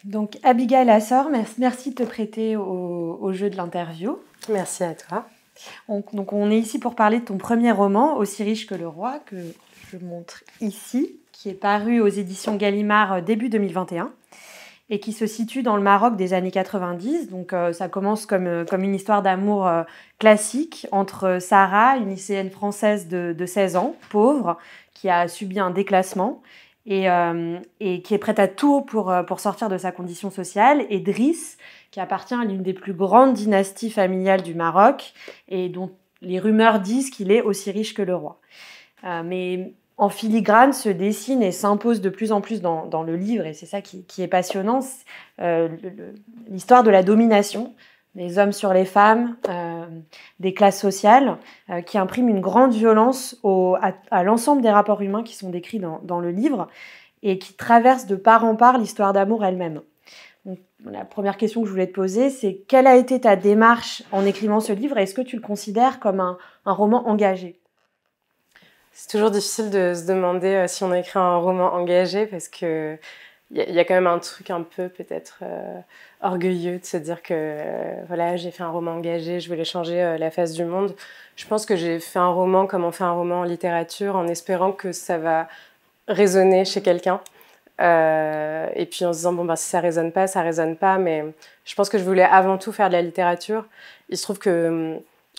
Donc, Abigail Assor, merci de te prêter au jeu de l'interview. Merci à toi. Donc, on est ici pour parler de ton premier roman, Aussi riche que le roi, que je montre ici, qui est paru aux éditions Gallimard début 2021 et qui se situe dans le Maroc des années 90. Donc, ça commence comme une histoire d'amour classique entre Sarah, une lycéenne française de 16 ans, pauvre, qui a subi un déclassement, et qui est prête à tout pour sortir de sa condition sociale, et Driss, qui appartient à l'une des plus grandes dynasties familiales du Maroc, et dont les rumeurs disent qu'il est aussi riche que le roi. Mais en filigrane se dessine et s'impose de plus en plus dans le livre, et c'est ça qui est passionnant, l'histoire de la domination des hommes sur les femmes, des classes sociales, qui imprime une grande violence à l'ensemble des rapports humains qui sont décrits dans le livre et qui traverse de part en part l'histoire d'amour elle-même. Donc, la première question que je voulais te poser, c'est quelle a été ta démarche en écrivant ce livre et est-ce que tu le considères comme un roman engagé ? C'est toujours difficile de se demander si on a écrit un roman engagé parce que y a quand même un truc un peu peut-être orgueilleux de se dire que voilà, j'ai fait un roman engagé, je voulais changer la face du monde. Je pense que j'ai fait un roman comme on fait un roman en littérature en espérant que ça va résonner chez quelqu'un. Et puis en se disant, bon, si ça résonne pas, mais je pense que je voulais avant tout faire de la littérature. Il se trouve que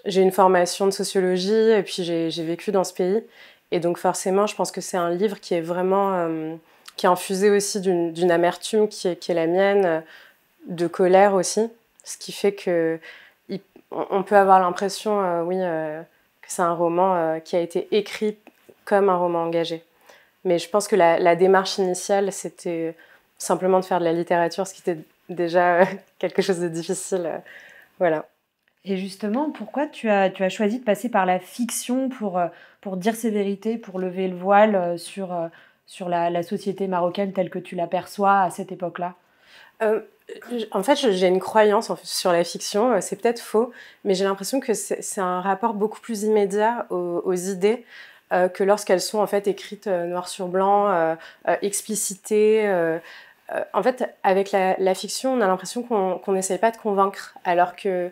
j'ai une formation de sociologie et puis j'ai vécu dans ce pays. Et donc forcément, je pense que c'est un livre qui est vraiment... qui est infusé aussi d'une amertume qui est la mienne, de colère aussi. Ce qui fait qu'on peut avoir l'impression, que c'est un roman qui a été écrit comme un roman engagé. Mais je pense que la démarche initiale, c'était simplement de faire de la littérature, ce qui était déjà quelque chose de difficile. Voilà. Et justement, pourquoi tu as choisi de passer par la fiction pour dire ces vérités, pour lever le voile sur la société marocaine telle que tu l'aperçois à cette époque-là ? En fait, j'ai une croyance sur la fiction, c'est peut-être faux, mais j'ai l'impression que c'est un rapport beaucoup plus immédiat aux idées que lorsqu'elles sont en fait écrites noir sur blanc, explicitées. En fait, avec la fiction, on a l'impression qu'on n'essaye pas de convaincre, alors que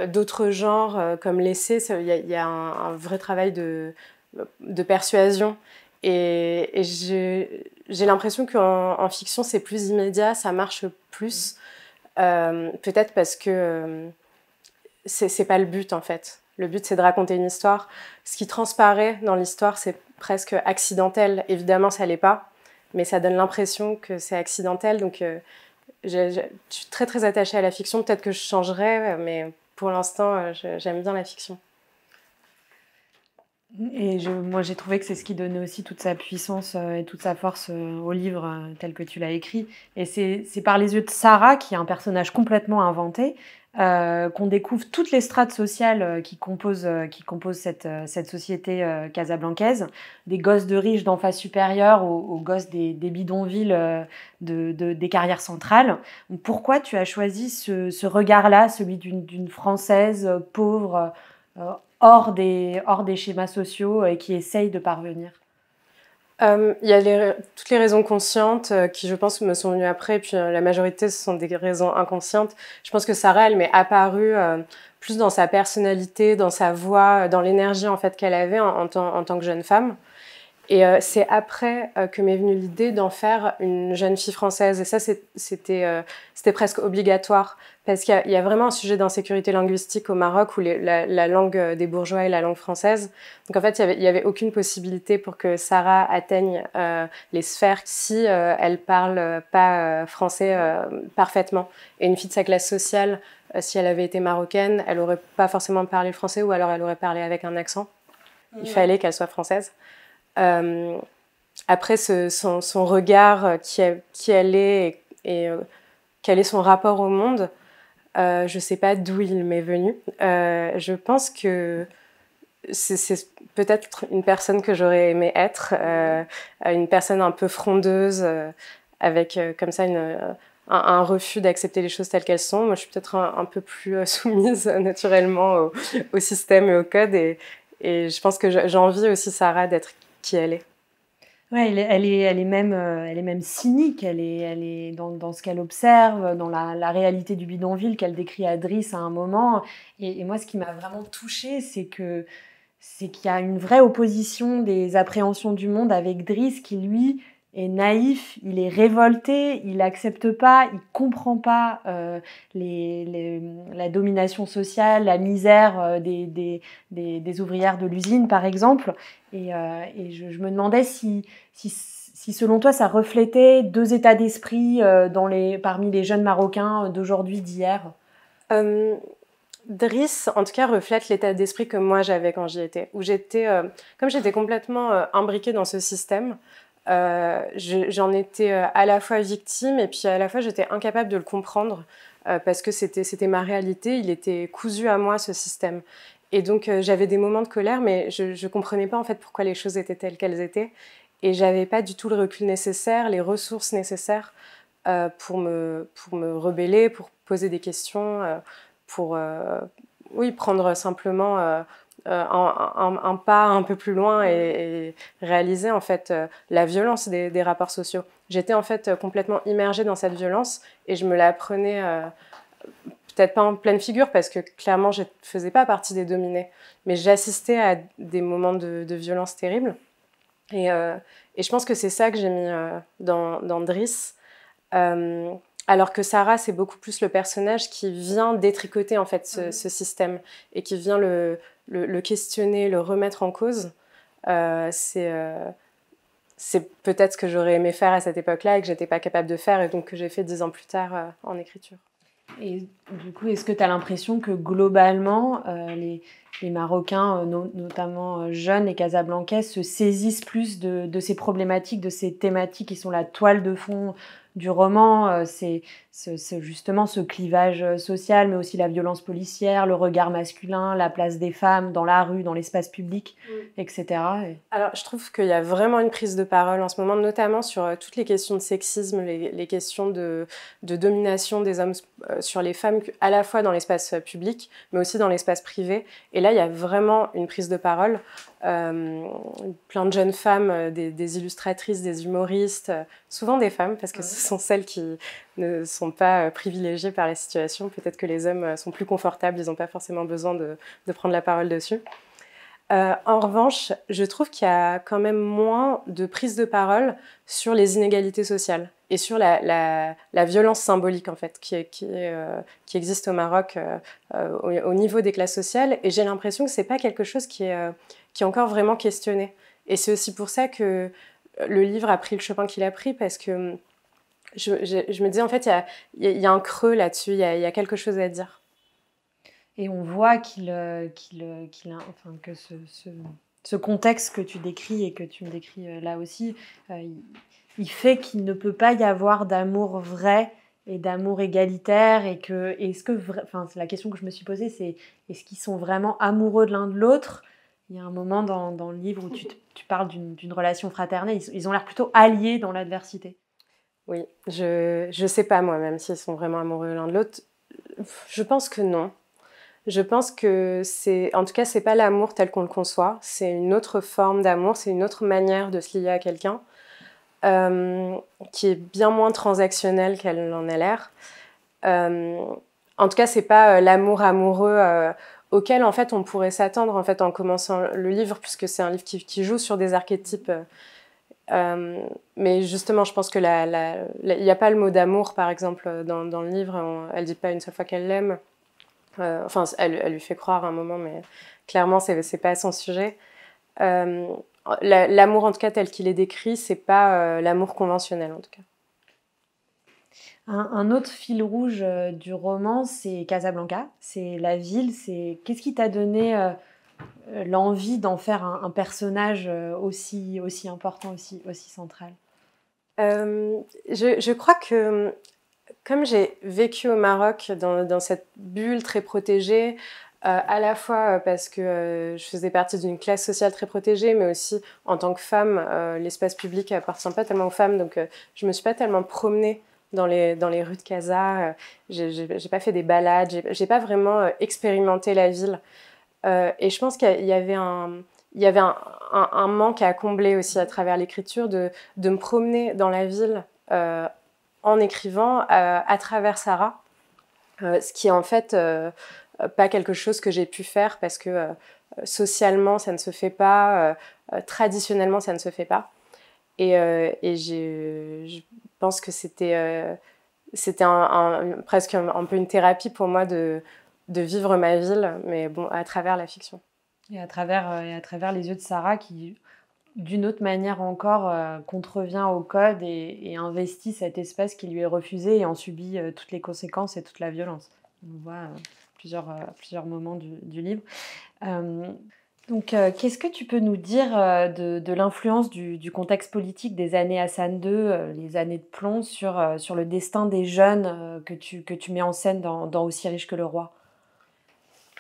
d'autres genres comme l'essai, il y a un vrai travail de persuasion. Et j'ai l'impression qu'en fiction, c'est plus immédiat, ça marche plus. Peut-être parce que c'est pas le but, en fait. Le but, c'est de raconter une histoire. Ce qui transparaît dans l'histoire, c'est presque accidentel. Évidemment, ça l'est pas, mais ça donne l'impression que c'est accidentel. Donc, je suis très, très attachée à la fiction. Peut-être que je changerai, mais pour l'instant, j'aime bien la fiction. Et moi, j'ai trouvé que c'est ce qui donnait aussi toute sa puissance et toute sa force au livre tel que tu l'as écrit. Et c'est par les yeux de Sarah, qui est un personnage complètement inventé, qu'on découvre toutes les strates sociales qui composent cette société casablancaise, des gosses de riches d'en face supérieure aux gosses des bidonvilles des carrières centrales. Donc, pourquoi tu as choisi ce regard-là, celui d'une Française pauvre, hors des schémas sociaux et qui essaye de parvenir? Il y a toutes les raisons conscientes qui, je pense, me sont venues après, et puis la majorité, ce sont des raisons inconscientes. Je pense que Sarah, elle m'est apparue plus dans sa personnalité, dans sa voix, dans l'énergie en fait, qu'elle avait en tant que jeune femme. Et c'est après que m'est venue l'idée d'en faire une jeune fille française. Et ça, c'était presque obligatoire. Parce qu'il y a vraiment un sujet d'insécurité linguistique au Maroc où la langue des bourgeois est la langue française. Donc en fait, il y avait aucune possibilité pour que Sarah atteigne les sphères si elle parle pas français parfaitement. Et une fille de sa classe sociale, si elle avait été marocaine, elle aurait pas forcément parlé le français ou alors elle aurait parlé avec un accent. Il fallait qu'elle soit française. Après son regard, qui elle est et quel est son rapport au monde, je ne sais pas d'où il m'est venu. Je pense que c'est peut-être une personne que j'aurais aimé être, une personne un peu frondeuse, avec comme ça un refus d'accepter les choses telles qu'elles sont. Moi, je suis peut-être un peu plus soumise naturellement au système et au code, et je pense que j'envie aussi Sarah d'être qui elle est. Ouais, elle est même cynique, elle est dans ce qu'elle observe, dans la réalité du bidonville qu'elle décrit à Driss à un moment. Et moi, ce qui m'a vraiment touchée, c'est qu'il y a une vraie opposition des appréhensions du monde avec Driss qui, lui, est naïf, il est révolté, il n'accepte pas, il comprend pas la domination sociale, la misère des ouvrières de l'usine, par exemple. Et je me demandais si selon toi, ça reflétait deux états d'esprit parmi les jeunes Marocains d'aujourd'hui, d'hier. Driss, en tout cas, reflète l'état d'esprit que moi j'avais quand j'y étais. Où comme j'étais complètement imbriquée dans ce système, j'en étais à la fois victime et puis à la fois j'étais incapable de le comprendre parce que c'était ma réalité, il était cousu à moi ce système. Et donc j'avais des moments de colère, mais je ne comprenais pas en fait pourquoi les choses étaient telles qu'elles étaient. Et j'avais pas du tout le recul nécessaire, les ressources nécessaires pour me rebeller, pour poser des questions, pour oui, prendre simplement un pas un peu plus loin et réaliser en fait la violence des rapports sociaux. J'étais en fait complètement immergée dans cette violence et je me la prenais peut-être pas en pleine figure parce que clairement je ne faisais pas partie des dominés, mais j'assistais à des moments de violence terribles. Et je pense que c'est ça que j'ai mis dans Driss. Alors que Sarah, c'est beaucoup plus le personnage qui vient détricoter en fait ce système et qui vient le questionner, le remettre en cause. C'est peut-être ce que j'aurais aimé faire à cette époque-là et que j'étais pas capable de faire et donc que j'ai fait 10 ans plus tard en écriture. Et du coup, est-ce que tu as l'impression que globalement, les Marocains, notamment jeunes et casablancais, se saisissent plus de ces problématiques, de ces thématiques qui sont la toile de fond du roman, c'est justement ce clivage social, mais aussi la violence policière, le regard masculin, la place des femmes dans la rue, dans l'espace public, etc. Alors, je trouve qu'il y a vraiment une prise de parole en ce moment, notamment sur toutes les questions de sexisme, les questions de domination des hommes sur les femmes, à la fois dans l'espace public, mais aussi dans l'espace privé. Et là, il y a vraiment une prise de parole. Plein de jeunes femmes, des illustratrices, des humoristes, souvent des femmes, parce que ce sont celles qui ne sont pas privilégiées par la situation. Peut-être que les hommes sont plus confortables, ils n'ont pas forcément besoin de prendre la parole dessus. En revanche, je trouve qu'il y a quand même moins de prise de parole sur les inégalités sociales et sur la violence symbolique en fait qui existe au Maroc au niveau des classes sociales. Et j'ai l'impression que c'est pas quelque chose qui est encore vraiment questionné. Et c'est aussi pour ça que le livre a pris le chemin qu'il a pris, parce que je me dis en fait il y a un creux là-dessus, il y a quelque chose à dire. Et on voit que ce contexte que tu décris et que tu me décris là aussi, il fait qu'il ne peut pas y avoir d'amour vrai et d'amour égalitaire. C'est la question que je me suis posée, c'est est-ce qu'ils sont vraiment amoureux de l'un de l'autre? Il y a un moment dans le livre où tu parles d'une relation fraternelle, ils ont l'air plutôt alliés dans l'adversité. Oui, je sais pas moi-même s'ils sont vraiment amoureux l'un de l'autre. Je pense que non. Je pense que en tout cas, c'est pas l'amour tel qu'on le conçoit. C'est une autre forme d'amour, c'est une autre manière de se lier à quelqu'un, qui est bien moins transactionnelle qu'elle en a l'air. En tout cas, c'est pas l'amour amoureux auquel en fait on pourrait s'attendre en fait en commençant le livre, puisque c'est un livre qui joue sur des archétypes. Mais justement, je pense que il n'y a pas le mot d'amour, par exemple, dans le livre. Elle dit pas une seule fois qu'elle l'aime. Enfin, elle lui fait croire à un moment, mais clairement, c'est pas son sujet. L'amour, en tout cas, tel qu'il est décrit, c'est pas l'amour conventionnel, en tout cas. Un autre fil rouge du roman, c'est Casablanca, c'est la ville. Qu'est-ce qui t'a donné l'envie d'en faire un personnage aussi important, aussi central? Je crois que comme j'ai vécu au Maroc dans cette bulle très protégée, à la fois parce que je faisais partie d'une classe sociale très protégée, mais aussi en tant que femme, l'espace public appartient pas tellement aux femmes, donc je me suis pas tellement promenée dans les rues de Casa, j'ai pas fait des balades, j'ai pas vraiment expérimenté la ville. Et je pense qu'il y avait il y avait un manque à combler aussi à travers l'écriture, de me promener dans la ville en écrivant à travers Sarah, ce qui est en fait pas quelque chose que j'ai pu faire parce que socialement ça ne se fait pas, traditionnellement ça ne se fait pas. Et je pense que c'était presque un peu une thérapie pour moi de vivre ma ville, mais bon, à travers la fiction. Et à travers les yeux de Sarah qui, d'une autre manière encore, contrevient au code et investit cet espace qui lui est refusé et en subit toutes les conséquences et toute la violence. On voit plusieurs moments du livre. Donc, qu'est-ce que tu peux nous dire de l'influence du contexte politique des années Hassan II, les années de plomb, sur le destin des jeunes que tu mets en scène dans Aussi riche que le roi?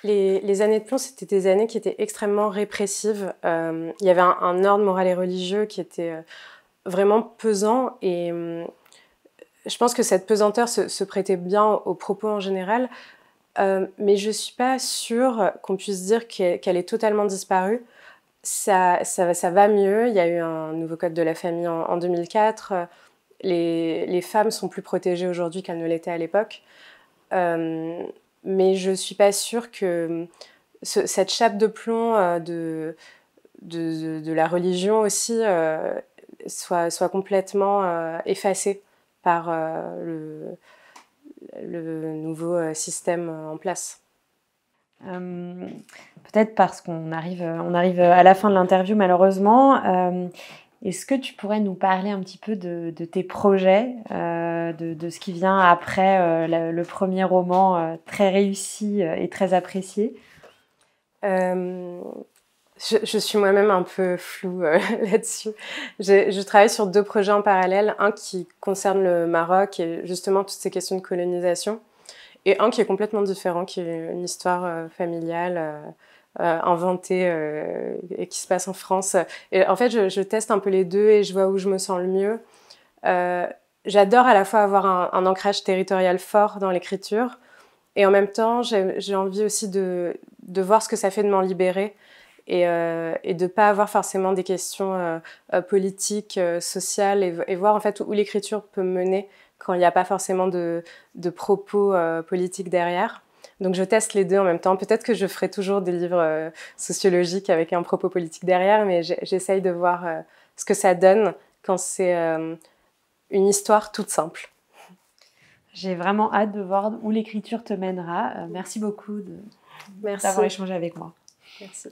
Les années de plomb, c'était des années qui étaient extrêmement répressives. Il y avait un ordre moral et religieux qui était vraiment pesant. Et je pense que cette pesanteur se prêtait bien aux propos en général. Mais je ne suis pas sûre qu'on puisse dire qu'elle est totalement disparue. Ça va mieux. Il y a eu un nouveau code de la famille en 2004. Les femmes sont plus protégées aujourd'hui qu'elles ne l'étaient à l'époque. Mais je ne suis pas sûre que cette chape de plomb de la religion aussi soit complètement effacée par le nouveau système en place. Peut-être parce qu'on arrive à la fin de l'interview malheureusement. Est-ce que tu pourrais nous parler un petit peu de tes projets, de ce qui vient après le premier roman très réussi et très apprécié? Je suis moi-même un peu floue là-dessus. Je travaille sur 2 projets en parallèle, un qui concerne le Maroc et justement toutes ces questions de colonisation, et un qui est complètement différent, qui est une histoire familiale inventée et qui se passe en France. Et en fait, je teste un peu les deux et je vois où je me sens le mieux. J'adore à la fois avoir un ancrage territorial fort dans l'écriture, et en même temps, j'ai envie aussi de voir ce que ça fait de m'en libérer et de ne pas avoir forcément des questions politiques, sociales, et voir en fait où l'écriture peut me mener quand il n'y a pas forcément de propos politiques derrière. Donc je teste les deux en même temps. Peut-être que je ferai toujours des livres sociologiques avec un propos politique derrière, mais j'essaye de voir ce que ça donne quand c'est une histoire toute simple. J'ai vraiment hâte de voir où l'écriture te mènera. Merci beaucoup d'avoir échangé avec moi. Merci.